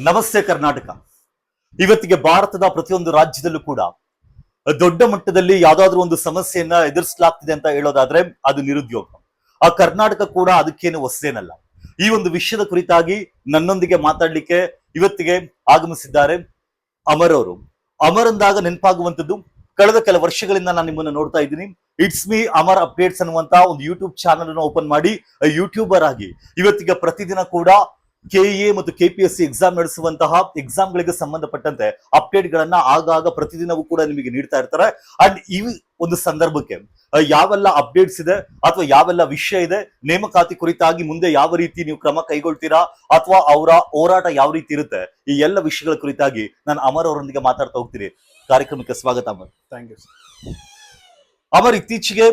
ನಮಸ್ತೆ ಕರ್ನಾಟಕ. ಇವತ್ತಿಗೆ ಭಾರತದ ಪ್ರತಿಯೊಂದು ರಾಜ್ಯದಲ್ಲೂ ಕೂಡ ದೊಡ್ಡ ಮಟ್ಟದಲ್ಲಿ ಯಾವ್ದಾದ್ರು ಒಂದು ಸಮಸ್ಯೆಯನ್ನ ಎದುರಿಸಲಾಗ್ತಿದೆ ಅಂತ ಹೇಳೋದಾದ್ರೆ ಅದು ನಿರುದ್ಯೋಗ. ಆ ಕರ್ನಾಟಕ ಕೂಡ ಅದಕ್ಕೇನು ಹೊಸದೇನಲ್ಲ. ಈ ಒಂದು ವಿಷಯದ ಕುರಿತಾಗಿ ನನ್ನೊಂದಿಗೆ ಮಾತಾಡ್ಲಿಕ್ಕೆ ಇವತ್ತಿಗೆ ಆಗಮಿಸಿದ್ದಾರೆ ಅಮರ್ ಅವರು. ಅಮರ್ ಅಂದಾಗ ನೆನಪಾಗುವಂತದ್ದು, ಕಳೆದ ಕೆಲ ವರ್ಷಗಳಿಂದ ನಾನು ನಿಮ್ಮನ್ನ ನೋಡ್ತಾ ಇದ್ದೀನಿ. ಇಟ್ಸ್ ಮೀ ಅಮರ್ ಅಪ್ಡೇಟ್ಸ್ ಅನ್ನುವಂತ ಒಂದು ಯೂಟ್ಯೂಬ್ ಚಾನಲ್ ಅನ್ನು ಓಪನ್ ಮಾಡಿ ಯೂಟ್ಯೂಬರ್ ಆಗಿ ಇವತ್ತಿಗೆ ಪ್ರತಿದಿನ ಕೂಡ ಕೆಇಎ ಮತ್ತು ಕೆಪಿಎಸ್ಸಿ ಎಕ್ಸಾಮ್ ನಡೆಸುವಂತಹ ಎಕ್ಸಾಮ್ಗಳಿಗೆ ಸಂಬಂಧಪಟ್ಟಂತೆ ಅಪ್ಡೇಟ್ ಗಳನ್ನ ಆಗಾಗ ಪ್ರತಿದಿನವೂ ಕೂಡ ನಿಮಗೆ ನೀಡ್ತಾ ಇರ್ತಾರೆ. ಅಂಡ್ ಈ ಒಂದು ಸಂದರ್ಭಕ್ಕೆ ಯಾವೆಲ್ಲ ಅಪ್ಡೇಟ್ಸ್ ಇದೆ ಅಥವಾ ಯಾವೆಲ್ಲ ವಿಷಯ ಇದೆ, ನೇಮಕಾತಿ ಕುರಿತಾಗಿ ಮುಂದೆ ಯಾವ ರೀತಿ ನೀವು ಕ್ರಮ ಕೈಗೊಳ್ತೀರಾ ಅಥವಾ ಅವರ ಹೋರಾಟ ಯಾವ ರೀತಿ ಇರುತ್ತೆ, ಈ ಎಲ್ಲ ವಿಷಯಗಳ ಕುರಿತಾಗಿ ನಾನು ಅಮರ್ ಅವರೊಂದಿಗೆ ಮಾತಾಡ್ತಾ ಹೋಗ್ತೀನಿ. ಕಾರ್ಯಕ್ರಮಕ್ಕೆ ಸ್ವಾಗತ ಅಮರ್. Thank you. ಅಮರ್, ಇತ್ತೀಚೆಗೆ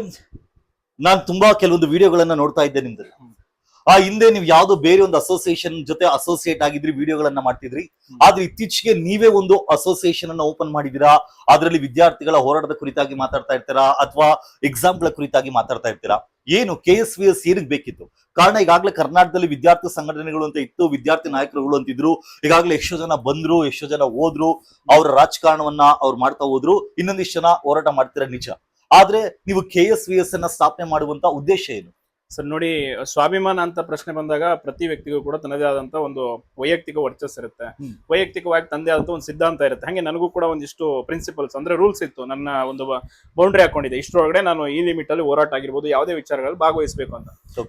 ನಾನು ತುಂಬಾ ಕೆಲವೊಂದು ವಿಡಿಯೋಗಳನ್ನ ನೋಡ್ತಾ ಇದ್ದೆ ನಿಮ್ದು. ಆ ಹಿಂದೆ ನೀವು ಯಾವ್ದೋ ಬೇರೆ ಒಂದು ಅಸೋಸಿಯೇಷನ್ ಜೊತೆ ಅಸೋಸಿಯೇಟ್ ಆಗಿದ್ರಿ, ವಿಡಿಯೋಗಳನ್ನ ಮಾಡ್ತಿದ್ರಿ. ಆದ್ರೆ ಇತ್ತೀಚೆಗೆ ನೀವೇ ಒಂದು ಅಸೋಸಿಯೇಷನ್ ಅನ್ನ ಓಪನ್ ಮಾಡಿದೀರಾ. ಅದರಲ್ಲಿ ವಿದ್ಯಾರ್ಥಿಗಳ ಹೋರಾಟದ ಕುರಿತಾಗಿ ಮಾತಾಡ್ತಾ ಇರ್ತೀರಾ ಅಥವಾ ಎಕ್ಸಾಮ್ಗಳ ಕುರಿತಾಗಿ ಮಾತಾಡ್ತಾ ಇರ್ತೀರಾ. ಏನು KSVS ಏನಕ್ಕೆ ಬೇಕಿತ್ತು? ಕಾರಣ, ಈಗಾಗಲೇ ಕರ್ನಾಟಕದಲ್ಲಿ ವಿದ್ಯಾರ್ಥಿ ಸಂಘಟನೆಗಳು ಅಂತ ಇತ್ತು, ವಿದ್ಯಾರ್ಥಿ ನಾಯಕರುಗಳು ಅಂತಿದ್ರು. ಈಗಾಗಲೇ ಎಷ್ಟೋ ಜನ ಬಂದ್ರು, ಎಷ್ಟೋ ಜನ ಹೋದ್ರು, ಅವರ ರಾಜಕಾರಣವನ್ನ ಅವ್ರು ಮಾಡ್ತಾ ಹೋದ್ರು. ಇನ್ನೊಂದಿಷ್ಟು ಜನ ಹೋರಾಟ ಮಾಡ್ತೀರಾ ನಿಜ. ಆದ್ರೆ ನೀವು KSVS ಅನ್ನ ಸ್ಥಾಪನೆ ಮಾಡುವಂತ ಉದ್ದೇಶ ಏನು? ಸರ್ ನೋಡಿ, ಸ್ವಾಭಿಮಾನ ಅಂತ ಪ್ರಶ್ನೆ ಬಂದಾಗ ಪ್ರತಿ ವ್ಯಕ್ತಿಗೂ ಕೂಡ ತನ್ನದೇ ಆದಂತ ಒಂದು ವೈಯಕ್ತಿಕ ವರ್ಚಸ್ ಇರುತ್ತೆ. ವೈಯಕ್ತಿಕವಾಗಿ ತಂದೆ ಆದಂತ ಒಂದು ಸಿದ್ಧಾಂತ ಇರುತ್ತೆ. ಹಾಗೆ ನನಗೂ ಕೂಡ ಒಂದಿಷ್ಟು ಪ್ರಿನ್ಸಿಪಲ್ಸ್ ಅಂದ್ರೆ ರೂಲ್ಸ್ ಇತ್ತು. ನನ್ನ ಒಂದು ಬೌಂಡ್ರಿ ಹಾಕೊಂಡಿದೆ, ಇಷ್ಟರೊಳಗಡೆ ನಾನು ಈ ಲಿಮಿಟ್ ಅಲ್ಲಿ ಹೋರಾಟ ಆಗಿರ್ಬೋದು, ಯಾವುದೇ ವಿಚಾರಗಳಲ್ಲಿ ಭಾಗವಹಿಸಬೇಕು ಅಂತ.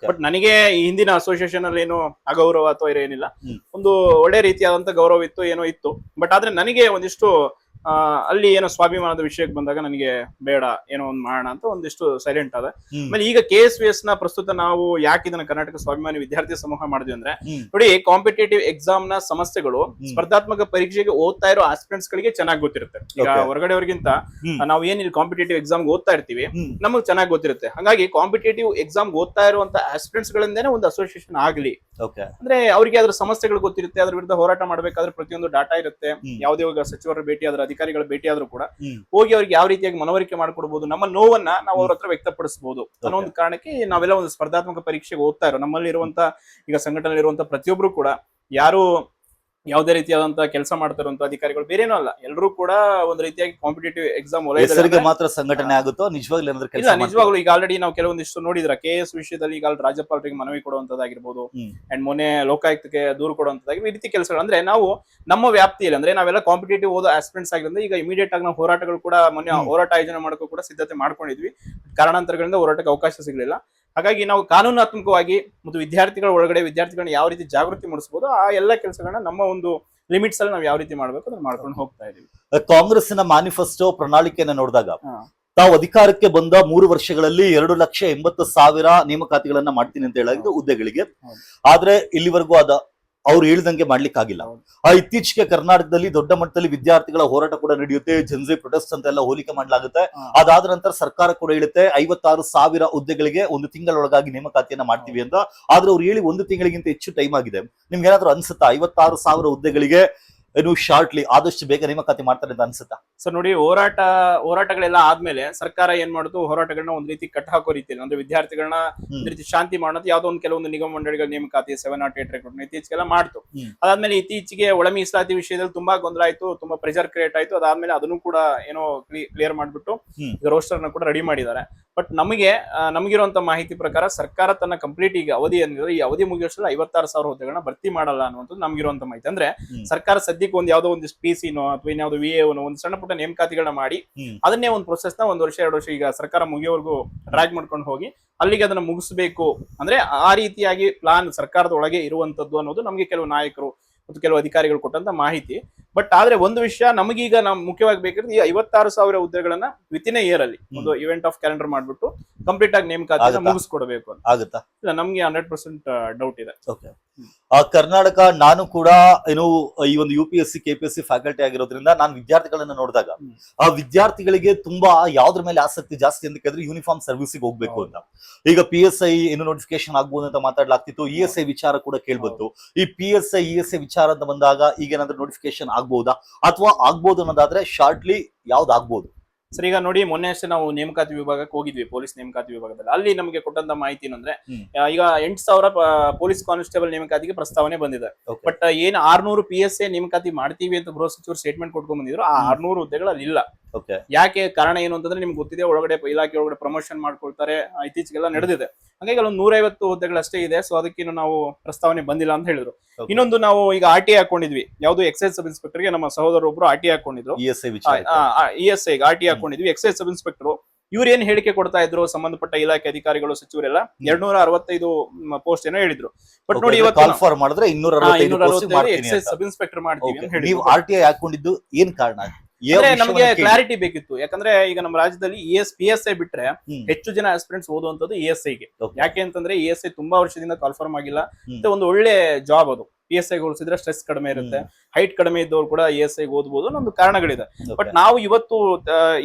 ಬಟ್ ನನಗೆ ಈ ಹಿಂದಿನ ಅಸೋಸಿಯೇಷನ್ ಅಲ್ಲಿ ಏನು ಅಗೌರವ ಅಥವಾ ಏನಿಲ್ಲ, ಒಂದು ಒಳ್ಳೆ ರೀತಿಯಾದಂತ ಗೌರವ ಇತ್ತು, ಏನೋ ಇತ್ತು. ಬಟ್ ಆದ್ರೆ ನನಗೆ ಒಂದಿಷ್ಟು ಅಲ್ಲಿ ಏನೋ ಸ್ವಾಭಿಮಾನದ ವಿಷಯಕ್ಕೆ ಬಂದಾಗ ನನಗೆ ಬೇಡ, ಏನೋ ಒಂದು ಮಾಡೋಣ ಅಂತ ಒಂದಿಷ್ಟು ಸೈಲೆಂಟ್ ಆದ. ಆಮೇಲೆ ಈಗ KSVS ನ ಪ್ರಸ್ತುತ ನಾವು ಯಾಕೆ ಇದನ್ನ ಕರ್ನಾಟಕ ಸ್ವಾಭಿಮಾನಿ ವಿದ್ಯಾರ್ಥಿ ಸಮೂಹ ಮಾಡಿದ್ವಿ ಅಂದ್ರೆ, ನೋಡಿ, ಕಾಂಪಿಟೇಟಿವ್ ಎಕ್ಸಾಮ್ ನ ಸಮಸ್ಯೆಗಳು ಸ್ಪರ್ಧಾತ್ಮಕ ಪರೀಕ್ಷೆಗೆ ಓದ್ತಾ ಇರೋ ಆಸ್ಪಿರೆಂಟ್ಸ್ ಗಳಿಗೆ ಚೆನ್ನಾಗಿ ಗೊತ್ತಿರುತ್ತೆ. ಈಗ ಹೊರಗಡೆವರಿಗಿಂತ ನಾವು ಏನ್ ಇಲ್ಲಿ ಕಾಂಪಿಟೇಟಿವ್ ಎಕ್ಸಾಮ್ ಓದ್ತಾ ಇರ್ತೀವಿ, ನಮಗೆ ಚೆನ್ನಾಗಿ ಗೊತ್ತಿರುತ್ತೆ. ಹಾಗಾಗಿ ಕಾಂಪಿಟೇಟಿವ್ ಎಕ್ಸಾಮ್ ಓದ್ತಾ ಇರುವಂತ ಆಸ್ಪಿರೆಂಟ್ಸ್ ಗಳಿಂದಾನೆ ಒಂದು ಅಸೋಸಿಯೇಷನ್ ಆಗ್ಲಿ ಅಂದ್ರೆ ಅವ್ರಿಗೆ ಅದ್ರ ಸಮಸ್ಯೆಗಳು ಗೊತ್ತಿರುತ್ತೆ, ಅದ್ರ ವಿರುದ್ಧ ಹೋರಾಟ ಮಾಡ್ಬೇಕಾದ್ರೆ ಪ್ರತಿಯೊಂದು ಡಾಟಾ ಇರುತ್ತೆ. ಯಾವುದೇ ಸಚಿವರ ಭೇಟಿ ಆದ್ರೆ, ಅಧಿಕಾರಿಗಳ ಭೇಟಿ ಆದ್ರೂ ಕೂಡ ಹೋಗಿ ಅವ್ರಿಗೆ ಯಾವ ರೀತಿಯಾಗಿ ಮನವರಿಕೆ ಮಾಡ್ಕೊಡ್ಬಹುದು, ನಮ್ಮ ನೋವನ್ನ ನಾವು ಅವ್ರ ಹತ್ರ ವ್ಯಕ್ತಪಡಿಸಬಹುದು ಅನ್ನೋ ಒಂದು ಕಾರಣಕ್ಕೆ ನಾವೆಲ್ಲ ಒಂದು ಸ್ಪರ್ಧಾತ್ಮಕ ಪರೀಕ್ಷೆಗೆ ಓದ್ತಾ ಇರೋ ನಮ್ಮಲ್ಲಿ ಇರುವಂತ ಈಗ ಸಂಘಟನೆ ಇರುವಂತ ಪ್ರತಿಯೊಬ್ರು ಕೂಡ ಯಾರು ಯಾವುದೇ ರೀತಿಯಾದಂತ ಕೆಲಸ ಮಾಡ್ತಾರಂತ ಅಧಿಕಾರಿಗಳು ಬೇರೇನೂ ಅಲ್ಲ, ಎಲ್ಲರೂ ಕೂಡ ಒಂದು ರೀತಿಯಾಗಿ ಕಾಂಪಿಟೇಟಿವ್ ಎಕ್ಸಾಮ್ ವಲಯದಲ್ಲಿ ಮಾತ್ರ ಸಂಘಟನೆ ಆಗುತ್ತೋ ನಿಜವಾಗ್ಲೂ ನಿಜವಾಗ್ಲೂ ಈಗ ಆಲ್ರೆಡಿ ನಾವು ಕೆಲವೊಂದಿಷ್ಟು ನೋಡಿದ್ರ KS ವಿಷಯದಲ್ಲಿ ಈಗ ರಾಜ್ಯಪಾಲರಿಗೆ ಮನವಿ ಕೊಡುವಂತದ್ದಾಗಿರ್ಬೋದು, ಅಂಡ್ ಮೊನ್ನೆ ಲೋಕಾಯುಕ್ತಕ್ಕೆ ದೂರು ಕೊಡುವಂತದ್ದಾಗಿ ಈ ರೀತಿ ಕೆಲಸಗಳು ಅಂದ್ರೆ ನಾವು ನಮ್ಮ ವ್ಯಾಪ್ತಿಯಲ್ಲಿ ಅಂದ್ರೆ ನಾವೆಲ್ಲ ಕಾಂಪಿಟೇಟಿವ್ ಓದೋ ಆಸ್ಪಿರೆಂಟ್ಸ್ ಆಗಿರೋದ್ರಿಂದ ಈಗ ಇಮಿಡಿಯೇಟ್ ಆಗಿ ನಾವು ಹೋರಾಟಗಳು ಕೂಡ ಮೊನ್ನೆ ಹೋರಾಟ ಆಯೋಜನೆ ಮಾಡೋಕ್ಕೂ ಕೂಡ ಸಿದ್ಧತೆ ಮಾಡ್ಕೊಂಡಿದ್ವಿ. ಕಾರಣಾಂತರಗಳಿಂದ ಹೋರಾಟಕ್ಕೆ ಅವಕಾಶ ಸಿಗಲಿಲ್ಲ. ಹಾಗಾಗಿ ನಾವು ಕಾನೂನಾತ್ಮಕವಾಗಿ ಮತ್ತು ವಿದ್ಯಾರ್ಥಿಗಳ ಒಳಗಡೆ ವಿದ್ಯಾರ್ಥಿಗಳನ್ನ ಯಾವ ರೀತಿ ಜಾಗೃತಿ ಮೂಡಿಸಬಹುದು, ಆ ಎಲ್ಲ ಕೆಲಸಗಳನ್ನ ನಮ್ಮ ಒಂದು ಲಿಮಿಟ್ಸ್ ಅಲ್ಲಿ ನಾವು ಯಾವ ರೀತಿ ಮಾಡ್ಬೇಕು ಅದನ್ನ ಮಾಡ್ಕೊಂಡು ಹೋಗ್ತಾ ಇದೀವಿ. ಕಾಂಗ್ರೆಸ್ನ ಮ್ಯಾನಿಫೆಸ್ಟೋ ಪ್ರಣಾಳಿಕೆಯನ್ನು ನೋಡಿದಾಗ ತಾವು ಅಧಿಕಾರಕ್ಕೆ ಬಂದ 3 ವರ್ಷಗಳಲ್ಲಿ 2,80,000 ನೇಮಕಾತಿಗಳನ್ನ ಮಾಡ್ತೀನಿ ಅಂತ ಹೇಳಿದ್ರು ಹುದ್ದೆಗಳಿಗೆ. ಆದ್ರೆ ಇಲ್ಲಿವರೆಗೂ ಅವ್ರು ಹೇಳ್ದಂಗೆ ಮಾಡ್ಲಿಕ್ಕಾಗಿಲ್ಲ. ಇತ್ತೀಚೆಗೆ ಕರ್ನಾಟಕದಲ್ಲಿ ದೊಡ್ಡ ಮಟ್ಟದಲ್ಲಿ ವಿದ್ಯಾರ್ಥಿಗಳ ಹೋರಾಟ ಕೂಡ ನಡೆಯುತ್ತೆ, ಜನ್ಜಿ ಪ್ರೊಟೆಸ್ಟ್ ಅಂತ ಎಲ್ಲ ಹೋಲಿಕೆ ಮಾಡಲಾಗುತ್ತೆ. ಅದಾದ ನಂತರ ಸರ್ಕಾರ ಕೂಡ ಹೇಳುತ್ತೆ 56,000 ಹುದ್ದೆಗಳಿಗೆ 1 ತಿಂಗಳೊಳಗಾಗಿ ನೇಮಕಾತಿಯನ್ನ ಮಾಡ್ತೀವಿ ಅಂತ. ಆದ್ರೆ ಅವ್ರು ಹೇಳಿ 1 ತಿಂಗಳಿಗಿಂತ ಹೆಚ್ಚು ಟೈಮ್ ಆಗಿದೆ. ನಿಮ್ಗೆ ಏನಾದ್ರು ಅನ್ಸುತ್ತಾ 56,000 ಹುದ್ದೆಗಳಿಗೆ ಶಾರ್ಟ್ಲಿ ಆದಷ್ಟು ಬೇಗ ನೇಮಕಾತಿ ಮಾಡ್ತಾರೆ ಅಂತ ಅನ್ಸುತ್ತಾ? ಸರ್ ನೋಡಿ, ಹೋರಾಟಗಳೆಲ್ಲ ಆದ್ಮೇಲೆ ಸರ್ಕಾರ ಏನ್ ಮಾಡುದು, ಹೋರಾಟಗಳನ್ನ ಒಂದ್ ರೀತಿ ಕಟ್ ಹಾಕೋ ರೀತಿಯಲ್ಲಿ ಅಂದ್ರೆ ವಿದ್ಯಾರ್ಥಿಗಳನ್ನ ಒಂದ್ ರೀತಿ ಶಾಂತಿ ಮಾಡೋದು ಯಾವ್ದೋ ಒಂದು ಕೆಲವೊಂದು ನಿಗಮ ಮಂಡಳಿಗಳ ನೇಮಕಾತಿ 708 ರೆಕ್ರೂಟ್ಮೆಂಟ್ ಇತ್ತೀಚೆಗೆಲ್ಲ ಮಾಡ್ತು. ಅದಾದ್ಮೇಲೆ ಇತ್ತೀಚೆಗೆ ಒಳ ಮೀಸಲಾತಿ ವಿಷಯದಲ್ಲಿ ತುಂಬಾ ಗೊಂದಲ ಆಯ್ತು, ತುಂಬಾ ಪ್ರೆಷರ್ ಕ್ರಿಯೇಟ್ ಆಯ್ತು. ಅದಾದ್ಮೇಲೆ ಅದನ್ನು ಕೂಡ ಏನೋ ಕ್ಲಿಯರ್ ಮಾಡ್ಬಿಟ್ಟು ಈಗ ರೋಸ್ಟರ್ ನ ಕೂಡ ರೆಡಿ ಮಾಡಿದ್ದಾರೆ. ಬಟ್ ನಮಗಿರುವಂತ ಮಾಹಿತಿ ಪ್ರಕಾರ ಸರ್ಕಾರ ತನ್ನ ಕಂಪ್ಲೀಟ್ ಈಗ ಅವಧಿ ಏನಿದೆ ಈ ಅವಧಿ ಮುಗಿಯೋಷ್ಟ್ರಲ್ಲಿ 56,000 ಹುದ್ದೆಗಳನ್ನ ಭರ್ತಿ ಮಾಡಲ್ಲ ಅನ್ನುವಂಥದ್ದು ನಮಗಿರುವಂತ ಮಾಹಿತಿ. ಅಂದ್ರೆ ಸರ್ಕಾರ ಸದ್ಯಕ್ಕೆ ಒಂದು ಯಾವ್ದೋ ಒಂದು PC-ನೋ ಅಥವಾ ಇನ್ಯಾವುದೋ VA-ನೋ ಒಂದು ಸಣ್ಣ ಪುಟ್ಟ ನೇಮಕಾತಿಗಳನ್ನ ಮಾಡಿ ಅದನ್ನೇ ಒಂದು ಪ್ರೊಸೆಸ್ ನ 1 ವರ್ಷ 2 ವರ್ಷ ಈಗ ಸರ್ಕಾರ ಮುಗಿಯೋವರೆಗೂ ಡ್ರ್ಯಾಗ್ ಮಾಡ್ಕೊಂಡು ಹೋಗಿ ಅಲ್ಲಿಗೆ ಅದನ್ನ ಮುಗಿಸ್ಬೇಕು ಅಂದ್ರೆ ಆ ರೀತಿಯಾಗಿ ಪ್ಲಾನ್ ಸರ್ಕಾರದ ಒಳಗೆ ಇರುವಂತದ್ದು ಅನ್ನೋದು ನಮ್ಗೆ ಕೆಲವು ನಾಯಕರು ಮತ್ತು ಕೆಲವು ಅಧಿಕಾರಿಗಳು ಕೊಟ್ಟಂತ ಮಾಹಿತಿ. ಬಟ್ ಆದ್ರೆ ಒಂದು ವಿಷಯ ನಮಗೀಗ ಮುಖ್ಯವಾಗಿ ಬೇಕಾದ್ರೆ ಈ 56,000 ಹುದ್ದೆಗಳನ್ನ ವಿತಿನ್ ಇಯರ್ ಅಲ್ಲಿ ಒಂದು ಇವೆಂಟ್ ಆಫ್ ಕ್ಯಾಲೆಂಡರ್ ಮಾಡ್ಬಿಟ್ಟು ಕಂಪ್ಲೀಟ್ ಆಗಿ ನೇಮಕಾತಿ ಮುಗಿಸ್ಕೊಡ್ಬೇಕು ಅಂತ ಆಗುತ್ತಾ? ನಮ್ಗೆ 100% ಡೌಟ್ ಇದೆ. ಕರ್ನಾಟಕ, ನಾನು ಕೂಡ ಈ ಒಂದು UPSC KPSC ಫ್ಯಾಕಲ್ಟಿ ಆಗಿರೋದ್ರಿಂದ ನಾನು ವಿದ್ಯಾರ್ಥಿಗಳನ್ನ ನೋಡಿದಾಗ ಆ ವಿದ್ಯಾರ್ಥಿಗಳಿಗೆ ತುಂಬಾ ಯಾವ್ದ್ರ ಮೇಲೆ ಆಸಕ್ತಿ ಜಾಸ್ತಿ ಅಂತ ಕೇಳಿದ್ರೆ ಯೂನಿಫಾರ್ಮ್ ಸರ್ವಿಸ್ಗೆ ಹೋಗ್ಬೇಕು ಅಂತ. ಈಗ PSI ನೋಟಿಫಿಕೇಶನ್ ಆಗ್ಬೋದು ಅಂತ ಮಾತಾಡ್ಲಾಗ್ತಿತ್ತು, ESI ವಿಚಾರ ಕೂಡ ಕೇಳ್ಬಂತು. ಈ PSI ESI ವಿಚಾರ ಅಂತ ಬಂದಾಗ ಈಗ ಏನಾದ್ರೂ ನೋಟಿಫಿಕೇಶನ್ ಆಗ್ಬೋದಾ ಅಥವಾ ಆಗ್ಬೋದು ಅನ್ನೋದಾದ್ರೆ ಶಾರ್ಟ್ಲಿ ಯಾವ್ದು ಆಗ್ಬೋದು? ಸರ್ ಈಗ ನೋಡಿ ಮೊನ್ನೆ ಅಷ್ಟೇ ನಾವು ನೇಮಕಾತಿ ವಿಭಾಗಕ್ಕೆ ಹೋಗಿದ್ವಿ, ಪೊಲೀಸ್ ನೇಮಕಾತಿ ವಿಭಾಗದಲ್ಲಿ. ಅಲ್ಲಿ ನಮಗೆ ಕೊಟ್ಟಂತ ಮಾಹಿತಿ ಏನಂದ್ರೆ ಈಗ 8,000 ಪೊಲೀಸ್ ಕಾನ್ಸ್ಟೇಬಲ್ ನೇಮಕಾತಿಗೆ ಪ್ರಸ್ತಾವನೆ ಬಂದಿದೆ. ಬಟ್ ಏನ್ 600 PSA ನೇಮಕಾತಿ ಮಾಡ್ತೀವಿ ಅಂತ ಗೃಹ ಸಚಿವರು ಸ್ಟೇಟ್ಮೆಂಟ್ ಕೊಟ್ಕೊಂಡ್ ಬಂದಿದ್ರು. ಆ 600 ಹುದ್ದೆಗಳು ಅಲ್ಲಿ ಇಲ್ಲ. ಯಾಕೆ ಕಾರಣ ಏನು ಅಂತಂದ್ರೆ ನಿಮ್ಗೆ ಗೊತ್ತಿದೆ, ಒಳಗಡೆ ಇಲಾಖೆ ಒಳಗಡೆ ಪ್ರಮೋಷನ್ ಮಾಡ್ಕೊಳ್ತಾರೆ, ಇತ್ತೀಚೆಗೆಲ್ಲ ನಡೆದಿದೆ. ಹಾಗಾಗಿ ಅಲ್ಲೊಂದು 150 ಹುದ್ದೆಗಳಷ್ಟೇ ಇದೆ. ಸೊ ಅದಕ್ಕೇನು ನಾವು ಪ್ರಸ್ತಾವನೆ ಬಂದಿಲ್ಲ ಅಂತ ಹೇಳಿದ್ರು. ಇನ್ನೊಂದು ನಾವು ಈಗ RTI ಹಾಕೊಂಡಿದ್ವಿ, ಯಾವ್ದು ಎಕ್ಸೈಸ್ ಸಬ್ ಇನ್ಸ್ಪೆಕ್ಟರ್ ಗೆ ನಮ್ಮ ಸಹೋದರೊಬ್ರು RTI ಹಾಕೊಂಡಿದ್ರು. ESI RTI ಹಾಕೊಂಡಿದ್ವಿ. ಎಕ್ಸೈಸ್ ಸಬ್ ಇನ್ಸ್ಪೆಕ್ಟರ್ ಇವ್ರು ಏನ್ ಹೇಳಿಕೆ ಕೊಡ್ತಾ ಇದ್ರು, ಸಂಬಂಧಪಟ್ಟ ಇಲಾಖೆ ಅಧಿಕಾರಿಗಳು ಸಚಿವರೆಲ್ಲ 265 ಪೋಸ್ಟ್ ಏನೋ ಹೇಳಿದ್ರು. ಬಟ್ ನೋಡಿ ಇವತ್ತು ಮಾಡಿದ್ರೆ 265 ಎಕ್ಸೈಸ್ ಸಬ್ ಇನ್ಸ್ಪೆಕ್ಟರ್ ಮಾಡ್ತೀವಿ ಅಂತ ಹೇಳಿ. RTI ಹಾಕೊಂಡಿದ್ದು ಏನ್ ಕಾರಣ? ನಮಗೆ ಕ್ಲಾರಿಟಿ ಬೇಕಿತ್ತು. ಯಾಕಂದ್ರೆ ಈಗ ನಮ್ಮ ರಾಜ್ಯದಲ್ಲಿ PSI ಬಿಟ್ರೆ ಹೆಚ್ಚು ಜನ ಆಸ್ಪಿರೆಂಟ್ಸ್ ಓದುವಂತದ್ದು ESI ಗೆ. ಯಾಕೆ ಅಂತಂದ್ರೆ ESI ತುಂಬಾ ವರ್ಷದಿಂದ ಕಾಲ್ಫರ್ಮ್ ಆಗಿಲ್ಲ. ಮತ್ತೆ ಒಂದು ಒಳ್ಳೆ ಜಾಬ್ ಅದು. PSI ಹೋಲಿಸಿದ್ರೆ ಸ್ಟ್ರೆಸ್ ಕಡಿಮೆ ಇರುತ್ತೆ, ಹೈಟ್ ಕಡಿಮೆ ಇದ್ದವ್ರು ಕೂಡ ESI ಓದಬಹುದು ಅನ್ನೋ ಒಂದು ಕಾರಣಗಳಿದೆ. ಬಟ್ ನಾವು ಇವತ್ತು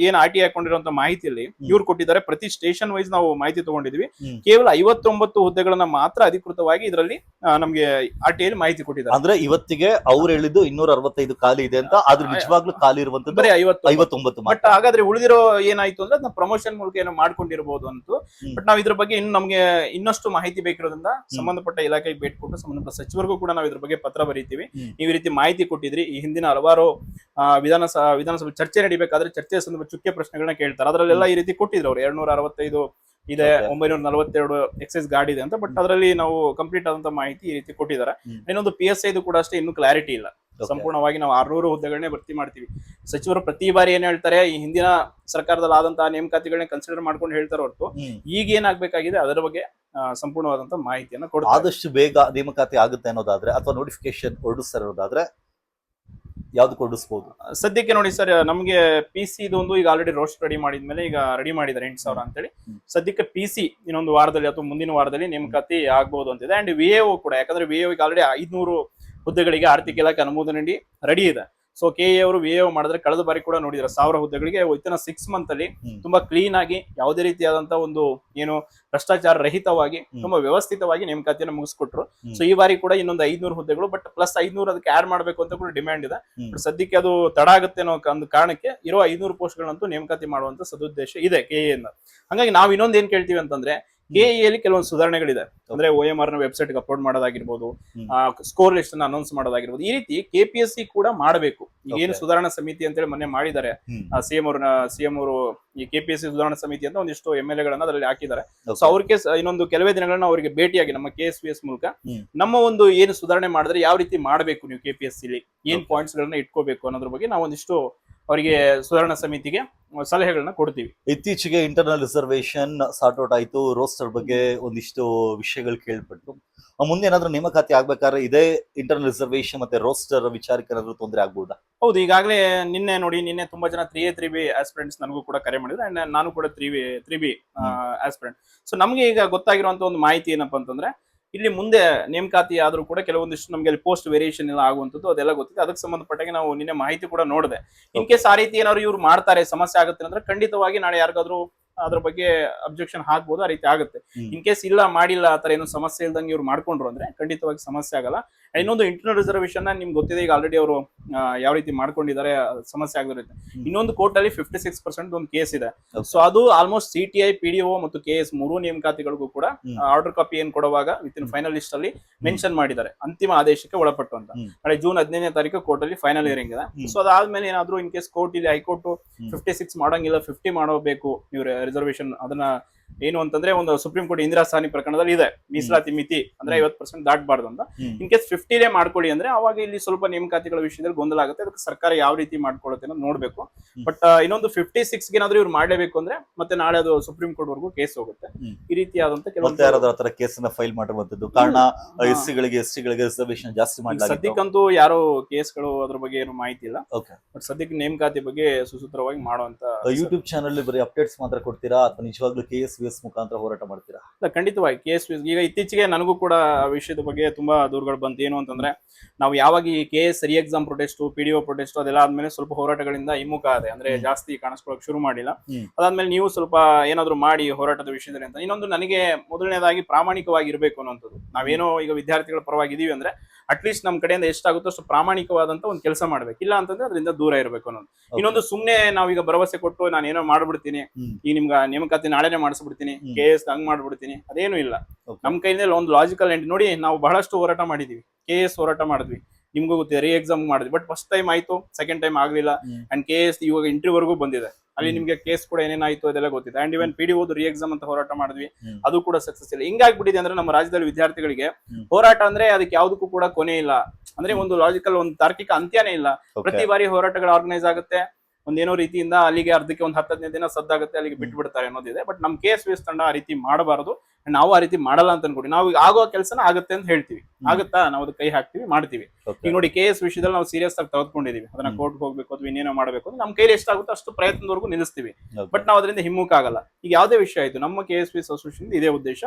ಏನ್ RTI ಹಾಕೊಂಡಿರುವಂತ ಮಾಹಿತಿಯಲ್ಲಿ ಇವ್ರು ಕೊಟ್ಟಿದ್ದಾರೆ, ಪ್ರತಿ ಸ್ಟೇಷನ್ ವೈಸ್ ನಾವು ಮಾಹಿತಿ ತಗೊಂಡಿದ್ವಿ. ಕೇವಲ 59 ಹುದ್ದೆಗಳನ್ನ ಮಾತ್ರ ಅಧಿಕೃತವಾಗಿ ಇದರಲ್ಲಿ ನಮ್ಗೆ RTI ಮಾಹಿತಿ ಕೊಟ್ಟಿದ್ದಾರೆ. ಅಂದ್ರೆ ಇವತ್ತಿಗೆ ಅವ್ರು ಹೇಳಿದ್ದು 265 ಖಾಲಿ ಇದೆ ಅಂತ, ಆದ್ರೆ ನಿಜವಾಗ್ಲೂ ಖಾಲಿ ಇರುವಂತದ್ದು ಬರೀ 59. ಬಟ್ ಹಾಗಾದ್ರೆ ಉಳಿದಿರೋ ಏನಾಯ್ತು ಅಂದ್ರೆ ನಾವು ಪ್ರಮೋಷನ್ ಮೂಲಕ ಏನೋ ಮಾಡ್ಕೊಂಡಿರ್ಬೋದು ಅಂತ. ಬಟ್ ನಾವ್ ಇದ್ರ ಬಗ್ಗೆ ಇನ್ನು ನಮ್ಗೆ ಇನ್ನಷ್ಟು ಮಾಹಿತಿ ಬೇಕಿರೋದ್ರಿಂದ ಸಂಬಂಧಪಟ್ಟ ಇಲಾಖೆಗೆ ಭೇಟಿ ಕೊಟ್ಟು ಸಂಬಂಧಪಟ್ಟ ಸಚಿವರಿಗೂ ಕೂಡ ನಾವು ಇದ್ರ ಬಗ್ಗೆ ಪತ್ರ ಬರೀತೀವಿ. ನೀವು ಈ ರೀತಿ ಮಾಹಿತಿ ಕೊಟ್ಟಿದ್ರಿ, ಈ ಹಿಂದಿನ ಹಲವಾರು ವಿಧಾನಸಭೆ ಚರ್ಚೆ ನಡಿಬೇಕಾದ್ರೆ ಚರ್ಚೆ ಸಂದರ್ಭ ಚುಕ್ಕೆ ಪ್ರಶ್ನೆಗಳನ್ನ ಕೇಳ್ತಾರೆ. ಅದರಲ್ಲೆಲ್ಲ ಈ ರೀತಿ ಕೊಟ್ಟಿದ್ರು ಅವ್ರು 265 ಇದೆ, 942 ಎಕ್ಸೈಸ್ ಗಾರ್ಡ್ ಇದೆ ಅಂತ. ಬಟ್ ಅದರಲ್ಲಿ ನಾವು ಕಂಪ್ಲೀಟ್ ಆದಂತ ಮಾಹಿತಿ ಈ ರೀತಿ ಕೊಟ್ಟಿದ್ದಾರೆ. ಇನ್ನೊಂದು PSI ಕೂಡ ಅಷ್ಟೇ ಇನ್ನೂ ಕ್ಲಾರಿಟಿ ಇಲ್ಲ. ಸಂಪೂರ್ಣವಾಗಿ ನಾವು 600 ಹುದ್ದೆಗಳನ್ನೇ ಭರ್ತಿ ಮಾಡ್ತೀವಿ. ಸಚಿವರು ಪ್ರತಿ ಬಾರಿ ಏನ್ ಹೇಳ್ತಾರೆ, ಈ ಹಿಂದಿನ ಸರ್ಕಾರದಲ್ಲಿ ಆದಂತಹ ನೇಮಕಾತಿಗಳನ್ನ ಕನ್ಸಿಡರ್ ಮಾಡ್ಕೊಂಡು ಹೇಳ್ತಾರೆ ಹೊರತು ಈಗ ಏನಾಗಬೇಕಾಗಿದೆ ಅದರ ಬಗ್ಗೆ ಸಂಪೂರ್ಣವಾದಂತ ಮಾಹಿತಿಯನ್ನು ಕೊಡ್ತಾರೆ. ಆದಷ್ಟು ಬೇಗ ನೇಮಕಾತಿ ಆಗುತ್ತೆ ಅನ್ನೋದಾದ್ರೆ ಅಥವಾ ನೋಟಿಫಿಕೇಶನ್ ಹೊರಡಿಸ್ತಾರೆ ಅನ್ನೋದಾದ್ರೆ ಯಾವ್ದು ಕೊಡಿಸಬಹುದು? ಸದ್ಯಕ್ಕೆ ನೋಡಿ ಸರ್, ನಮ್ಗೆ PC ಇದೊಂದು ಈಗ ಆಲ್ರೆಡಿ ರೋಸ್ಟ್ ರೆಡಿ ಮಾಡಿದ್ಮೇಲೆ ಈಗ ರೆಡಿ ಮಾಡಿದ್ದಾರೆ 8,000 ಅಂತೇಳಿ. ಸದ್ಯಕ್ಕೆ PC ಇನ್ನೊಂದು ವಾರದಲ್ಲಿ ಅಥವಾ ಮುಂದಿನ ವಾರದಲ್ಲಿ ನೇಮಕಾತಿ ಆಗ್ಬಹುದು ಅಂತಿದೆ. ಅಂಡ್ VAO ಕೂಡ, ಯಾಕಂದ್ರೆ VAO ಆಲ್ರೆಡಿ 500 ಹುದ್ದೆಗಳಿಗೆ ಆರ್ಥಿಕ ಇಲಾಖೆ ಅನುಮೋದನೆ ನೀಡಿ ರೆಡಿ ಇದೆ. ಸೊ KA ಅವರು VAO ಮಾಡಿದ್ರೆ ಕಳೆದ ಬಾರಿ ಕೂಡ ನೋಡಿದ್ರೆ 1000 ಹುದ್ದೆಗಳಿಗೆ ವಿತಿನ್ 6 ಮಂತ್ ಅಲ್ಲಿ ತುಂಬಾ ಕ್ಲೀನ್ ಆಗಿ ಯಾವುದೇ ರೀತಿಯಾದಂತಹ ಒಂದು ಏನು ಭ್ರಷ್ಟಾಚಾರ ರಹಿತವಾಗಿ ತುಂಬಾ ವ್ಯವಸ್ಥಿತವಾಗಿ ನೇಮಕಾತಿಯನ್ನು ಮುಗಿಸ್ಕೊಟ್ರು. ಸೊ ಈ ಬಾರಿ ಕೂಡ ಇನ್ನೊಂದು 500 ಹುದ್ದೆಗಳು, ಬಟ್ ಪ್ಲಸ್ 500 ಅದಕ್ಕೆ ಆಡ್ ಮಾಡ್ಬೇಕು ಅಂತ ಕೂಡ ಡಿಮ್ಯಾಂಡ್ ಇದೆ. ಬಟ್ ಸದ್ಯಕ್ಕೆ ಅದು ತಡ ಆಗುತ್ತೆ ಅನ್ನೋ ಒಂದು ಕಾರಣಕ್ಕೆ ಇರೋ 500 ಪೋಸ್ಟ್ ಗಳಂತೂ ನೇಮಕಾತಿ ಮಾಡುವಂತ ಸದುದ್ದೇಶ ಇದೆ KA ಇಂದ. ಹಾಗಾಗಿ ನಾವು ಇನ್ನೊಂದು ಏನ್ ಕೇಳ್ತೀವಿ ಅಂತಂದ್ರೆ, KA ಅಲ್ಲಿ ಕೆಲವೊಂದು ಸುಧಾರಣೆಗಳಿದೆ. ಅಂದ್ರೆ OMR ನ ವೆಬ್ಸೈಟ್ ಅಪ್ಲೋಡ್ ಮಾಡೋದಾಗಿರ್ಬೋದು, ಸ್ಕೋರ್ ಲಿಸ್ಟ್ ಅನ್ನು ಅನೌನ್ಸ್ ಮಾಡೋದಾಗಿರ್ಬೋದು. ಈ ರೀತಿ KPSC ಕೂಡ ಮಾಡಬೇಕು. ಏನು ಸುಧಾರಣಾ ಸಮಿತಿ ಅಂತೇಳಿ ಮೊನ್ನೆ ಮಾಡಿದ್ದಾರೆ ಸಿಎಂ ಅವರು, ಈ KPSC ಸುಧಾರಣಾ ಸಮಿತಿ ಅಂತ ಒಂದಿಷ್ಟು MLA ಗಳನ್ನ ಅದರಲ್ಲಿ ಹಾಕಿದ್ದಾರೆ. ಸೊ ಅವ್ರಿಗೆ ಇನ್ನೊಂದು ಕೆಲವೇ ದಿನಗಳನ್ನ ಅವರಿಗೆ ಭೇಟಿಯಾಗಿ ನಮ್ಮ KSVS ಮೂಲಕ ನಮ್ಮ ಒಂದು ಏನು ಸುಧಾರಣೆ ಮಾಡಿದ್ರೆ ಯಾವ ರೀತಿ ಮಾಡಬೇಕು, ನೀವು KPSC ಲಿ ಏನ್ ಪಾಯಿಂಟ್ಸ್ ಗಳನ್ನ ಇಟ್ಕೋಬೇಕು ಅನ್ನೋದ್ರ ಬಗ್ಗೆ ನಾವು ಒಂದಿಷ್ಟು ಅವರಿಗೆ ಸುಧಾರಣಾ ಸಮಿತಿಗೆ ಸಲಹೆಗಳನ್ನ ಕೊಡ್ತೀವಿ. ಇತ್ತೀಚೆಗೆ ಇಂಟರ್ನಲ್ ರಿಸರ್ವೇಶನ್ ಸಾರ್ಟ್ ಔಟ್ ಆಯ್ತು, ರೋಸ್ಟರ್ ಬಗ್ಗೆ ಒಂದಿಷ್ಟು ವಿಷಯಗಳು ಕೇಳ್ಪಟ್ಟು ಮುಂದೆ ಏನಾದ್ರೂ ನೇಮಕಾತಿ ಆಗ್ಬೇಕಾದ್ರೆ ಇದೇ ಇಂಟರ್ನಲ್ ರಿಸರ್ವೇಶನ್ ಮತ್ತೆ ರೋಸ್ಟರ್ ವಿಚಾರಕ್ಕೆ ಏನಾದ್ರೂ ತೊಂದರೆ ಆಗ್ಬಹುದಾ? ಹೌದು, ಈಗಾಗಲೇ ನಿನ್ನೆ ತುಂಬಾ ಜನ 3A 3B ಆಸ್ಪಿರೆಂಟ್ಸ್ ನನಗೂ ಕೂಡ ಕರೆ ಮಾಡಿದ್ರು. ಅಂಡ್ ನಾನು ಕೂಡ 3B ಆಸ್ಪಿರೆಂಟ್. ಸೊ ನಮ್ಗೆ ಈಗ ಗೊತ್ತಾಗಿರುವಂತ ಒಂದು ಮಾಹಿತಿ ಏನಪ್ಪಾ ಅಂತಂದ್ರೆ, ಇಲ್ಲಿ ಮುಂದೆ ನೇಮಕಾತಿ ಆದ್ರೂ ಕೂಡ ಕೆಲವೊಂದಿಷ್ಟು ನಮ್ಗೆ ಅಲ್ಲಿ ಪೋಸ್ಟ್ ವೇರಿಯೇಷನ್ ಎಲ್ಲ ಆಗುವಂತದ್ದು ಅದೆಲ್ಲ ಗೊತ್ತಿದೆ. ಅದಕ್ಕೆ ಸಂಬಂಧಪಟ್ಟಾಗ ನಾವು ನಿನ್ನೆ ಮಾಹಿತಿ ಕೂಡ ನೋಡಿದೆ. ಇನ್ ಕೇಸ್ ಆ ರೀತಿ ಏನಾದ್ರು ಇವ್ರು ಮಾಡ್ತಾರೆ, ಸಮಸ್ಯೆ ಆಗುತ್ತೆ ಅಂದ್ರೆ ಖಂಡಿತವಾಗಿ ನಾಳೆ ಯಾರಿಗಾದ್ರೂ ಅದ್ರ ಬಗ್ಗೆ ಅಬ್ಜೆಕ್ಷನ್ ಹಾಕ್ಬೋದು, ಆ ರೀತಿ ಆಗುತ್ತೆ. ಇನ್ ಕೇಸ್ ಇಲ್ಲ ಮಾಡಿಲ್ಲ ಆತರ ಏನು ಸಮಸ್ಯೆ ಇಲ್ದಂಗೆ ಇವ್ರು ಮಾಡ್ಕೊಂಡ್ರು ಅಂದ್ರೆ ಖಂಡಿತವಾಗಿ ಸಮಸ್ಯೆ ಆಗಲ್ಲ. ಇನ್ನೊಂದು ಇಂಟರ್ನಲ್ ರಿಸರ್ವೇಶನ್ ನಿಮ್ಗೆ ಗೊತ್ತಿದೆ, ಈಗ ಆಲ್ರೆಡಿ ಅವರು ಯಾವ ರೀತಿ ಮಾಡ್ಕೊಂಡಿದ್ದಾರೆ, ಸಮಸ್ಯೆ ಆಗದಿರುತ್ತೆ. ಇನ್ನೊಂದು ಕೋರ್ಟ್ ಅಲ್ಲಿ 56% ಒಂದು ಕೇಸ್ ಇದೆ. ಸೊ ಅದು ಆಲ್ಮೋಸ್ಟ್ CTI, PDO ಮತ್ತು KS 3 ನೇಮಕಾತಿಗಳಿಗೂ ಕೂಡ ಆರ್ಡರ್ ಕಾಪಿ ಏನ್ ಕೊಡುವಾಗ ವಿತ್ ಇನ್ ಫೈನಲ್ ಲಿಸ್ಟ್ ಅಲ್ಲಿ ಮೆನ್ಷನ್ ಮಾಡಿದ್ದಾರೆ, ಅಂತಿಮ ಆದೇಶಕ್ಕೆ ಒಳಪಟ್ಟು ಅಂತ. ನಾಳೆ ಜೂನ್ 15ನೇ ತಾರೀಕು ಕೋರ್ಟ್ ಅಲ್ಲಿ ಫೈನಲ್ ಹಿಯರಿಂಗ್ ಇದೆ. ಸೊ ಅದಾದ್ಮೇಲೆ ಏನಾದ್ರು ಇನ್ ಕೇಸ್ ಕೋರ್ಟ್ ಇಲ್ಲಿ ಹೈಕೋರ್ಟ್ 56 ಮಾಡಂಗಿಲ್ಲ, 50 ಮಾಡಬೇಕು ನೀವು ರಿಸರ್ವೇಶನ್, ಅದನ್ನ ಏನು ಅಂತಂದ್ರೆ ಒಂದು ಸುಪ್ರೀಂ ಕೋರ್ಟ್ ಇಂದಿರಾ ಸಾಹ್ನಿ ಪ್ರಕರಣದಲ್ಲಿ ಇದೆ, ಮೀಸಲಾತಿ ಮಿತಿ ಅಂದ್ರೆ 50% ದಾಟಬಾರ್ದು ಅಂತ. ಇನ್ ಕೇಸ್ 50 ಮಾಡ್ಕೊಳ್ಳಿ ಅಂದ್ರೆ ಅವಾಗ ಇಲ್ಲಿ ಸ್ವಲ್ಪ ನೇಮಕಾತಿಗಳ ವಿಷಯದಲ್ಲಿ ಗೊಂದಲ ಆಗುತ್ತೆ. ಅದಕ್ಕೆ ಸರ್ಕಾರ ಯಾವ ರೀತಿ ಮಾಡ್ಕೊಳ್ಳುತ್ತೆ ಅನ್ನೋದು ನೋಡ್ಬೇಕು. ಬಟ್ ಇನ್ನೊಂದು 56 ಏನಾದ್ರೂ ಇವ್ರು ಮಾಡ್ಲೇಬೇಕು ಅಂದ್ರೆ ಮತ್ತೆ ನಾಳೆ ಅದು ಸುಪ್ರೀಂ ಕೋರ್ಟ್ ವರೆಗೂ ಕೇಸ್ ಹೋಗುತ್ತೆ. ಈ ರೀತಿಯಾದಂತ ಕೆಲವೊಂದು ಕೇಸ್ ಅನ್ನ ಫೈಲ್ ಮಾಡಿರುವಂತದ್ದು ಕಾರಣ SC ಗಳಿಗೆ ರಿಸರ್ವೇಶನ್ ಜಾಸ್ತಿ ಮಾಡಲಾಗಿದೆ. ಸದ್ಯಕ್ಕಂತೂ ಯಾರು ಕೇಸ್ಗಳು ಅದ್ರ ಬಗ್ಗೆ ಏನು ಮಾಹಿತಿ ಇಲ್ಲ. ಬಟ್ ಸದ್ಯಕ್ಕೆ ನೇಮಕಾತಿ ಬಗ್ಗೆ ಸುಸೂತ್ರವಾಗಿ ಮಾಡುವಂತ ಯೂಟ್ಯೂಬ್ ಚಾನಲ್ ಬರೀ ಅಪ್ಡೇಟ್ಸ್ ಮಾತ್ರ ಕೊಡ್ತೀರಾ ಅಥವಾ ನಿಜವಾಗ್ಲೂ KSVS ಮುಖಾಂತರ ಹೋರಾಟ ಮಾಡ್ತೀರಾ? ಖಂಡಿತವಾಗಿ KSVS ಈಗ ಇತ್ತೀಚೆಗೆ ನನಗೂ ಕೂಡ ವಿಷಯದ ಬಗ್ಗೆ ತುಂಬಾ ದೂರುಗಳು ಬಂತು. ಏನು ಅಂತಂದ್ರೆ, ನಾವು ಯಾವಾಗ ಈ KS ರಿ ಎಕ್ಸಾಮ್ ಪ್ರೊಟೆಸ್ಟ್, PDO ಪ್ರೊಟೆಸ್ಟ್ ಅದೆಲ್ಲ ಆದ್ಮೇಲೆ ಸ್ವಲ್ಪ ಹೋರಾಟಗಳಿಂದ ಹಿಮ್ಮುಖ ಆದೆ, ಅಂದ್ರೆ ಜಾಸ್ತಿ ಕಾಣಿಸ್ಕೊಳ್ಳೋಕೆ ಶುರು ಮಾಡಿಲ್ಲ. ಅದಾದ್ಮೇಲೆ ನೀವು ಸ್ವಲ್ಪ ಏನಾದ್ರು ಮಾಡಿ ಹೋರಾಟದ ವಿಷಯದಲ್ಲಿ ಅಂತ. ಇನ್ನೊಂದು ನನಗೆ ಮೊದಲನೇದಾಗಿ ಪ್ರಾಮಾಣಿಕವಾಗಿ ಇರಬೇಕು ಅನ್ನೋಂಥದ್ದು. ನಾವೇನೋ ಈಗ ವಿದ್ಯಾರ್ಥಿಗಳ ಪರವಾಗಿ ಇದೀವಿ ಅಂದ್ರೆ ಅಟ್ಲೀಸ್ಟ್ ನಮ್ಮ ಕಡೆಯಿಂದ ಎಷ್ಟಾಗುತ್ತೋ ಅಷ್ಟು ಪ್ರಾಮಾಣಿಕವಾದಂತ ಒಂದು ಕೆಲಸ ಮಾಡ್ಬೇಕು. ಇಲ್ಲ ಅಂತಂದ್ರೆ ಅದರಿಂದ ದೂರ ಇರಬೇಕು ಅನ್ನೋದು. ಇನ್ನೊಂದು ಸುಮ್ನೆ ನಾವೀಗ ಭರವಸೆ ಕೊಟ್ಟು ನಾನು ಏನೋ ಮಾಡ್ಬಿಡ್ತೀನಿ, ಈ ನಿಮ್ಗೆ ನೇಮಕಾತಿ ನಾಳೆನೆ ಮಾಡಿಸ್ಬಿಡ್ತೀನಿ, KS ಹಂಗ್ ಮಾಡ್ಬಿಡ್ತೀನಿ, ಅದೇನು ಇಲ್ಲ. ನಮ್ ಕೈಯಿಂದ ಒಂದು ಲಾಜಿಕಲ್ ಎಂಡ್ ನೋಡಿ. ನಾವು ಬಹಳಷ್ಟು ಹೋರಾಟ ಮಾಡಿದೀವಿ, KS ಹೋರಾಟ ಮಾಡಿದ್ವಿ, ನಿಮ್ಗೂ ಗೊತ್ತಿದೆ, ರೀ ಎಕ್ಸಾಮ್ ಮಾಡಿದ್ವಿ. ಬಟ್ ಫಸ್ಟ್ ಟೈಮ್ ಆಯ್ತು, ಸೆಕೆಂಡ್ ಟೈಮ್ ಆಗ್ಲಿಲ್ಲ. ಅಂಡ್ KS ಇವಾಗ ಇಂಟರ್ವ್ಯೂವರೆಗೂ ಬಂದಿದೆ. ಅಲ್ಲಿ ನಿಮ್ಗೆ ಕೇಸ್ ಕೂಡ ಏನೇನಾಯ್ತು ಅದೆಲ್ಲ ಗೊತ್ತಿದೆ. ಅಂಡ್ ಇವನ್ PDO ರೀ ಎಕ್ಸಾಮ್ ಅಂತ ಹೋರಾಟ ಮಾಡಿದ್ವಿ, ಅದು ಕೂಡ ಸಕ್ಸಸ್ ಇಲ್ಲ. ಹಿಂಗಾಗ್ಬಿಟ್ಟಿದೆ ಅಂದ್ರೆ ನಮ್ಮ ರಾಜ್ಯದಲ್ಲಿ ವಿದ್ಯಾರ್ಥಿಗಳಿಗೆ ಹೋರಾಟ ಅಂದ್ರೆ ಅದಕ್ಕೆ ಯಾವ್ದಕ್ಕೂ ಕೂಡ ಕೊನೆ ಇಲ್ಲ. ಅಂದ್ರೆ ಒಂದು ಲಾಜಿಕಲ್, ಒಂದು ತಾರ್ಕಿಕ ಅಂತ್ಯನೇ ಇಲ್ಲ. ಪ್ರತಿ ಬಾರಿ ಹೋರಾಟಗಳು ಆರ್ಗನೈಸ್ ಆಗುತ್ತೆ, ಒಂದೇನೋ ರೀತಿಯಿಂದ ಅಲ್ಲಿಗೆ ಅರ್ಧಕ್ಕೆ ಒಂದು 10-15 ದಿನ ಸದ್ದಾಗುತ್ತೆ, ಅಲ್ಲಿಗೆ ಬಿಟ್ಟು ಬಿಡ್ತಾರೆ ಅನ್ನೋದಿದೆ. ಬಟ್ ನಮ್ KSVS ತಂಡ ಆ ರೀತಿ ಮಾಡಬಾರದು. ನಾವು ಆ ರೀತಿ ಮಾಡಲ್ಲ ಅಂತ ಅನ್ಕೊಡಿ. ನಾವು ಆಗೋ ಕೆಲಸನ ಆಗುತ್ತೆ ಅಂತ ಹೇಳ್ತೀವಿ, ಆಗುತ್ತಾ ನಾವು ಅದಕ್ಕೆ ಕೈ ಹಾಕ್ತಿವಿ, ಮಾಡ್ತೀವಿ. ಈಗ ನೋಡಿ KS ವಿಷಯದಲ್ಲಿ ನಾವು ಸೀರಿಯಸ್ ಆಗಿ ತೆಗೆದುಕೊಂಡಿದೀವಿ, ಅದನ್ನ ಕೋರ್ಟ್ ಹೋಗ್ಬೇಕು ಅಥವಾ ಇನ್ನೇನೋ ಮಾಡಬೇಕು ಅಂತ ನಮ್ಮ ಕೈಲಿ ಎಷ್ಟಾಗುತ್ತೋ ಅಷ್ಟು ಪ್ರಯತ್ನದವರೆಗೂ ನಿಲ್ಲಿಸ್ತೀವಿ. ಬಟ್ ನಾವು ಅದರಿಂದ ಹಿಮ್ಮುಖ ಆಗಲ್ಲ. ಈಗ ಯಾವುದೇ ವಿಷಯ ಆಯ್ತು, ನಮ್ಮ KSVS ಅಸೋಸಿಯೇಷನ್ ಇದೇ ಉದ್ದೇಶ,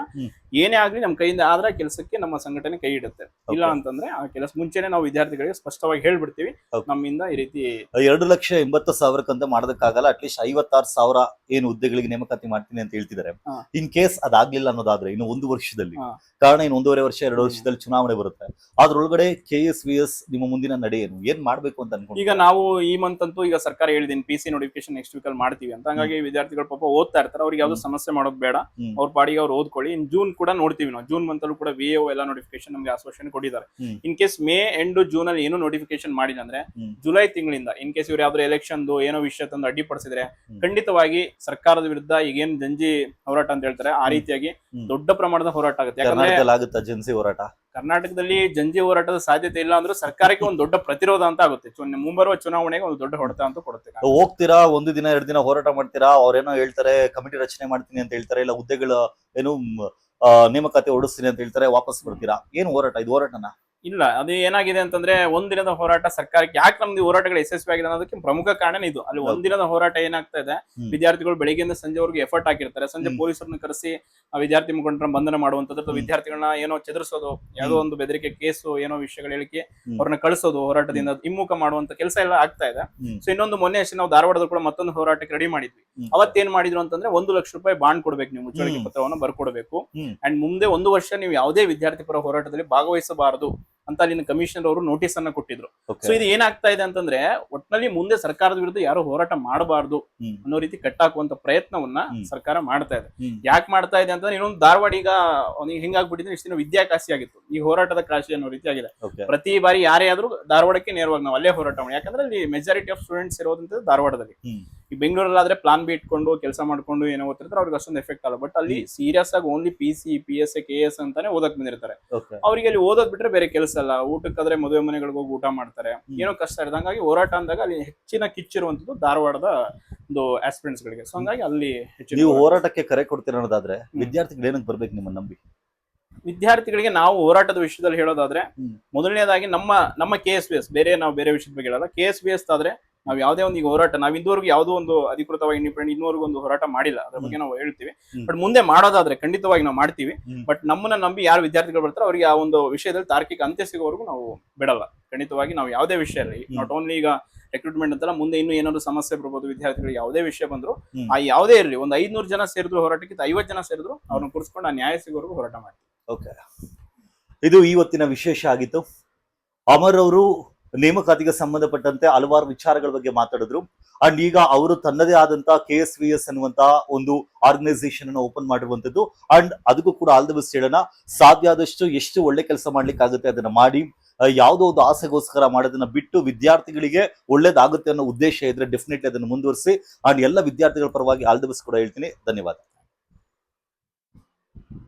ಏನೇ ಆಗ್ಲಿ ನಮ್ಮ ಕೈಯಿಂದ ಆದ್ರೆ ಕೆಲಸಕ್ಕೆ ನಮ್ಮ ಸಂಘಟನೆ ಕೈ ಇಡುತ್ತೆ. ಇಲ್ಲ ಅಂತಂದ್ರೆ ಆ ಕೆಲಸ ಮುಂಚೆನೆ ನಾವು ವಿದ್ಯಾರ್ಥಿಗಳಿಗೆ ಸ್ಪಷ್ಟವಾಗಿ ಹೇಳ್ಬಿಡ್ತೀವಿ, ನಮ್ಮಿಂದ ಈ ರೀತಿ 2,80,000 ಮಾಡೋದಕ್ಕಾಗಲ್ಲ, ಅಟ್ಲೀಸ್ಟ್ 56,000 ಏನು ಹುದ್ದೆಗಳಿಗೆ ನೇಮಕಾತಿ ಮಾಡ್ತೀನಿ ಅಂತ ಹೇಳ್ತಿದ್ದಾರೆ. ಇನ್ ಕೇಸ್ ಅದಾಗ್ಲಿಲ್ಲ ಅನ್ನೋದಾದ್ರೆ ಇನ್ನು 1 ವರ್ಷದಲ್ಲಿ, ಕಾರಣ ಇನ್ನು 1.5 ವರ್ಷ 2 ವರ್ಷದಲ್ಲಿ ಚುನಾವಣೆ ಬರುತ್ತೆ, ಅದ್ರೊಳಗಡೆ KSVS ನಿಮ್ಮ ಮುಂದಿನ ನಡೆ ಏನು, ಏನ್ ಮಾಡ್ಬೇಕು ಅಂತ ಅನ್ಕೊಂಡು? ಈಗ ನಾವು ಈ ಮಂತ್ ಅಂತೂ ಈಗ ಸರ್ಕಾರ ಹೇಳಿದೀನಿ PC ನೋಟಿಫಿಕೇಶನ್ ನೆಕ್ಸ್ಟ್ ವೀಕ್ ಅಲ್ಲಿ ಮಾಡ್ತೀವಿ ಅಂತ. ಹಂಗಾಗಿ ವಿದ್ಯಾರ್ಥಿಗಳು ಪಾಪ ಓದ್ತಾ ಇರ್ತಾರೆ, ಅವ್ರಿಗೆ ಯಾವ್ದು ಸಮಸ್ಯೆ ಮಾಡೋದು ಬೇಡ, ಅವ್ರ ಪಾಡಿಗೆ ಅವ್ರು ಓದ್ಕೊಳ್ಳಿ. ಇನ್ ಜೂನ್ ಕೂಡ ನೋಡ್ತೀವಿ ನಾವು, ಜೂನ್ ಮಂತ್ ಅಲ್ಲೂ ಕೂಡ VAO ಎಲ್ಲ ನೋಟಿಫಿಕೇಶನ್ ನಮಗೆ ಆಶ್ವಾಸನೆ ಕೊಟ್ಟಿದ್ದಾರೆ. In case May end June ಅಲ್ಲಿ ಏನು ನೋಟಿಫಿಕೇಶನ್ ಮಾಡಿಲ್ಲ ಅಂದ್ರೆ ಜುಲೈ ತಿಂಗಳಿಂದ ಇನ್ ಕೇಸ್ ಇವ್ರು ಯಾವ್ದು ಎಲೆಕ್ಷನ್ ಏನೋ ವಿಷಯ ತಂದು ಅಡ್ಡಿಪಡಿಸಿದ್ರೆ ಖಂಡಿತವಾಗಿ ಸರ್ಕಾರದ ವಿರುದ್ಧ ಈಗೇನ್ ಜಂಜಿ ಹೋರಾಟ ಅಂತ ಹೇಳ್ತಾರೆ ಆ ರೀತಿಯಾಗಿ ದೊಡ್ಡ ಪ್ರಮಾಣದ ಹೋರಾಟ ಆಗುತ್ತೆ. ಯಾಕಂದ್ರೆ ಜನ್ಸಿ ಹೋರಾಟ ಕರ್ನಾಟಕದಲ್ಲಿ ಜಂಜಿ ಹೋರಾಟದ ಸಾಧ್ಯತೆ ಇಲ್ಲ ಅಂದ್ರೆ ಸರ್ಕಾರಕ್ಕೆ ಒಂದು ದೊಡ್ಡ ಪ್ರತಿರೋಧ ಅಂತ ಆಗುತ್ತೆ. ಮುಂಬರುವ ಚುನಾವಣೆಗೆ ಒಂದು ದೊಡ್ಡ ಹೊಡೆತ ಅಂತ ಕೊಡುತ್ತೆ. ಹೋಗ್ತೀರಾ, 1 ದಿನ 2 ದಿನ ಹೋರಾಟ ಮಾಡ್ತೀರಾ, ಅವ್ರೇನೋ ಹೇಳ್ತಾರೆ ಕಮಿಟಿ ರಚನೆ ಮಾಡ್ತೀನಿ ಅಂತ ಹೇಳ್ತಾರೆ, ಇಲ್ಲ ಹುದ್ದೆಗಳ ಏನು ನೇಮಕಾತಿ ಹೊಡಿಸ್ತೀನಿ ಅಂತ ಹೇಳ್ತಾರೆ, ವಾಪಸ್ ಬರ್ತೀರಾ. ಏನು ಹೋರಾಟ ಇದು? ಹೋರಾಟನ ಇಲ್ಲ, ಅದು ಏನಾಗಿದೆ ಅಂತಂದ್ರೆ ಒಂದಿನದ ಹೋರಾಟ ಸರ್ಕಾರಕ್ಕೆ ಯಾಕೆ ನಮ್ದು ಹೋರಾಟಗಳು ಯಶಸ್ವಿ ಆಗಿದೆ ಅನ್ನೋದಕ್ಕೆ ಪ್ರಮುಖ ಕಾರಣ ಇದು. ಅಲ್ಲಿ ಒಂದಿನದ ಹೋರಾಟ ಏನಾಗ್ತಾ ಇದೆ, ವಿದ್ಯಾರ್ಥಿಗಳು ಬೆಳಿಗ್ಗೆಯಿಂದ ಸಂಜೆವರೆಗೂ ಎಫರ್ಟ್ ಹಾಕಿರ್ತಾರೆ. ಸಂಜೆ ಪೊಲೀಸರನ್ನ ಕರೆಸಿ ವಿದ್ಯಾರ್ಥಿ ಮುಖಂಡರ ಬಂಧನ ಮಾಡುವಂತದ್ದು, ವಿದ್ಯಾರ್ಥಿಗಳನ್ನ ಏನೋ ಚದುರಿಸೋದು, ಯಾವುದೋ ಒಂದು ಬೆದರಿಕೆ ಕೇಸು ಏನೋ ವಿಷಯಗಳು ಹೇಳಿಕೆ ಅವ್ರನ್ನ ಕಳಿಸೋದು, ಹೋರಾಟದಿಂದ ಹಿಮ್ಮುಖ ಮಾಡುವಂತ ಕೆಲಸ ಎಲ್ಲ ಆಗ್ತಾ ಇದೆ. ಸೊ ಇನ್ನೊಂದು ಮೊನ್ನೆ ಅಷ್ಟೇ ನಾವು ಧಾರವಾಡದ ಕೂಡ ಮತ್ತೊಂದು ಹೋರಾಟಕ್ಕೆ ರೆಡಿ ಮಾಡಿದ್ವಿ. ಅವತ್ತೇನ್ ಮಾಡಿದ್ರು ಅಂತಂದ್ರೆ 1 ಲಕ್ಷ ರೂಪಾಯಿ ಬಾಂಡ್ ಕೊಡ್ಬೇಕು, ನೀವು ಮುಚ್ಚಳಿಕೆ ಪತ್ರವನ್ನು ಬರ್ಕೊಡ್ಬೇಕು. ಅಂಡ್ ಮುಂದೆ 1 ವರ್ಷ ನೀವು ಯಾವುದೇ ವಿದ್ಯಾರ್ಥಿ ಪರ ಹೋರಾಟದಲ್ಲಿ ಭಾಗವಹಿಸಬಾರದು ಅಂತ ಅಲ್ಲಿನ ಕಮಿಷನರ್ ಅವರು ನೋಟಿಸ್ ಅನ್ನ ಕೊಟ್ಟಿದ್ರು. ಸೊ ಇದು ಏನಾಗ್ತಾ ಇದೆ ಅಂತಂದ್ರೆ ಒಟ್ನಲ್ಲಿ ಮುಂದೆ ಸರ್ಕಾರದ ವಿರುದ್ಧ ಯಾರು ಹೋರಾಟ ಮಾಡಬಾರ್ದು ಅನ್ನೋ ರೀತಿ ಕಟ್ಟಾಕುವಂತ ಪ್ರಯತ್ನವನ್ನ ಸರ್ಕಾರ ಮಾಡ್ತಾ ಇದೆ. ಯಾಕೆ ಮಾಡ್ತಾ ಇದೆ ಅಂತಂದ್ರೆ ಇನ್ನೊಂದು ಧಾರವಾಡ ಈಗ ಹಿಂಗಾಗ್ಬಿಟ್ಟಿದ್ರೆ ಇಷ್ಟು ದಿನ ವಿದ್ಯಾಕಾಶಿ ಆಗಿತ್ತು, ಈ ಹೋರಾಟದ ಕಾಶಿ ಅನ್ನೋ ರೀತಿ ಆಗಿದೆ. ಪ್ರತಿ ಬಾರಿ ಯಾರೇ ಆದ್ರೂ ಧಾರವಾಡಕ್ಕೆ ನೇರವಾಗಿ ನಾವು ಅಲ್ಲೇ ಹೋರಾಟ ಮಾಡಿ, ಯಾಕಂದ್ರೆ ಅಲ್ಲಿ ಮೆಜಾರಿಟಿ ಆಫ್ ಸ್ಟೂಡೆಂಟ್ಸ್ ಇರೋದಂತ ಧಾರವಾಡದಲ್ಲಿ. ಈ ಬೆಂಗಳೂರಲ್ಲಾದ್ರೆ ಪ್ಲಾನ್ ಬಿ ಇಟ್ಕೊಂಡು ಕೆಲಸ ಮಾಡ್ಕೊಂಡು ಏನೋ ಓದ್ತಿರ್ತಾರೆ, ಅವ್ರಿಗೆ ಅಷ್ಟೊಂದು ಎಫೆಕ್ಟ್ ಅಲ್ಲ. ಬಟ್ ಅಲ್ಲಿ ಸೀರಿಯಸ್ ಆಗಿ ಓನ್ಲಿ PC PSA KS ಅಂತಾನೆ ಓದಕ್ ಬಂದಿರ್ತಾರೆ. ಅವ್ರಿಗೆ ಅಲ್ಲಿ ಓದೋದ್ ಬಿಟ್ರೆ ಬೇರೆ ಕೆಲಸ ಅಲ್ಲ. ಊಟಕ್ಕಾದ್ರೆ ಮದುವೆ ಮನೆಗಳಿಗೆ ಹೋಗಿ ಊಟ ಮಾಡ್ತಾರೆ, ಏನೋ ಕಷ್ಟ ಇರುತ್ತೆ. ಹಂಗಾಗಿ ಹೋರಾಟ ಅಂದಾಗ ಅಲ್ಲಿ ಹೆಚ್ಚಿನ ಕಿಚ್ಚಿರುವಂತದ್ದು ಧಾರವಾಡದ ಒಂದು ಆಸ್ಪಿರೆಂಟ್ಸ್ ಗಳಿಗೆ. ಸೊ ಹಂಗಾಗಿ ಅಲ್ಲಿ ನೀವು ಹೋರಾಟಕ್ಕೆ ಕರೆ ಕೊಡ್ತೀರ ಅನ್ನೋದಾದ್ರೆ ವಿದ್ಯಾರ್ಥಿಗಳು ಏನಕ್ಕೆ ಬರ್ಬೇಕು ನಿಮ್ಮ ನಂಬಿ? ವಿದ್ಯಾರ್ಥಿಗಳಿಗೆ ನಾವು ಹೋರಾಟದ ವಿಷಯದಲ್ಲಿ ಹೇಳೋದಾದ್ರೆ ಮೊದಲನೇದಾಗಿ ನಮ್ಮ KSVS, ನಾವು ಬೇರೆ ವಿಷಯದ ಬಗ್ಗೆ ಹೇಳಲ್ಲ, KSVS ಆದ್ರೆ ನಾವ್ ಯಾವ್ದೇ ಒಂದು ಈಗ ಹೋರಾಟ ನಾವ್ ಇದುವರೆಗೂ ಯಾವುದೋ ಒಂದು ಅಧಿಕೃತವಾಗಿ ಇಂಡಿಪೆಂಡೆಂಟ್ ಇನ್ನೂವರೆಗೂ ಒಂದು ಹೋರಾಟ ಮಾಡಿಲ್ಲ, ಅದ್ರ ಬಗ್ಗೆ ನಾವು ಹೇಳ್ತೀವಿ. ಬಟ್ ಮುಂದೆ ಮಾಡೋದಾದ್ರೆ ಖಂಡಿತವಾಗಿ ನಾವು ಮಾಡ್ತೀವಿ. ಬಟ್ ನಮ್ಮನ್ನ ನಂಬಿ ಯಾರು ವಿದ್ಯಾರ್ಥಿಗಳು ಬರ್ತಾರೆ ಅವ್ರಿಗೆ ಆ ಒಂದು ವಿಷಯದಲ್ಲಿ ತಾರ್ಕಿಕ ಅಂತ್ಯ ಸಿಗೋವರೆಗೂ ನಾವು ಬಿಡಲ್ಲ. ಖಂಡಿತವಾಗಿ ನಾವು ಯಾವುದೇ ವಿಷಯ ಇರಲಿ, ನಾಟ್ ಓನ್ಲಿ ಈಗ ರಿಕ್ರೂಟ್ಮೆಂಟ್ ಅಂತಲ್ಲ, ಮುಂದೆ ಇನ್ನೂ ಏನಾದ್ರು ಸಮಸ್ಯೆ ಬರ್ಬೋದು ವಿದ್ಯಾರ್ಥಿಗಳಿಗೆ, ಯಾವುದೇ ವಿಷಯ ಬಂದ್ರು ಆ ಯಾವುದೇ ಇರಲಿ, ಒಂದು 500 ಜನ ಸೇರಿದ್ರು ಹೋರಾಟಕ್ಕೆ 50 ಜನ ಸೇರಿದ್ರು ಅವ್ರನ್ನ ಕೂರಿಸ್ಕೊಂಡು ಆ ನ್ಯಾಯ ಸಿಗೋವರೆಗೂ ಹೋರಾಟ ಮಾಡ್ತೀವಿ. ಓಕೆ, ಇದು ಇವತ್ತಿನ ವಿಶೇಷ ಆಗಿತ್ತು. ಅಮರ್ ಅವರು ನೇಮಕಾತಿಗೆ ಸಂಬಂಧಪಟ್ಟಂತೆ ಹಲವಾರು ವಿಚಾರಗಳ ಬಗ್ಗೆ ಮಾತಾಡಿದ್ರು. ಅಂಡ್ ಈಗ ಅವರು ತನ್ನದೇ ಆದಂತ KSVS ಅನ್ನುವಂತ ಒಂದು ಆರ್ಗನೈಸೇಷನ್ ಅನ್ನು ಓಪನ್ ಮಾಡಿರುವಂತದ್ದು. ಅಂಡ್ ಅದಕ್ಕೂ ಕೂಡ ಆಲ್ ದ ಬೆಸ್ಟ್ ಹೇಳೋಣ. ಸಾಧ್ಯ ಆದಷ್ಟು ಎಷ್ಟು ಒಳ್ಳೆ ಕೆಲಸ ಮಾಡ್ಲಿಕ್ಕೆ ಆಗುತ್ತೆ ಅದನ್ನ ಮಾಡಿ, ಯಾವುದೋ ಒಂದು ಆಸೆಗೋಸ್ಕರ ಮಾಡೋದನ್ನ ಬಿಟ್ಟು ವಿದ್ಯಾರ್ಥಿಗಳಿಗೆ ಒಳ್ಳೇದಾಗುತ್ತೆ ಅನ್ನೋ ಉದ್ದೇಶ ಇದ್ರೆ ಡೆಫಿನೆಟ್ಲಿ ಅದನ್ನು ಮುಂದುವರಿಸಿ. ಅಂಡ್ ಎಲ್ಲ ವಿದ್ಯಾರ್ಥಿಗಳ ಪರವಾಗಿ ಆಲ್ ದ ಬೆಸ್ಟ್ ಕೂಡ ಹೇಳ್ತೀನಿ. ಧನ್ಯವಾದ.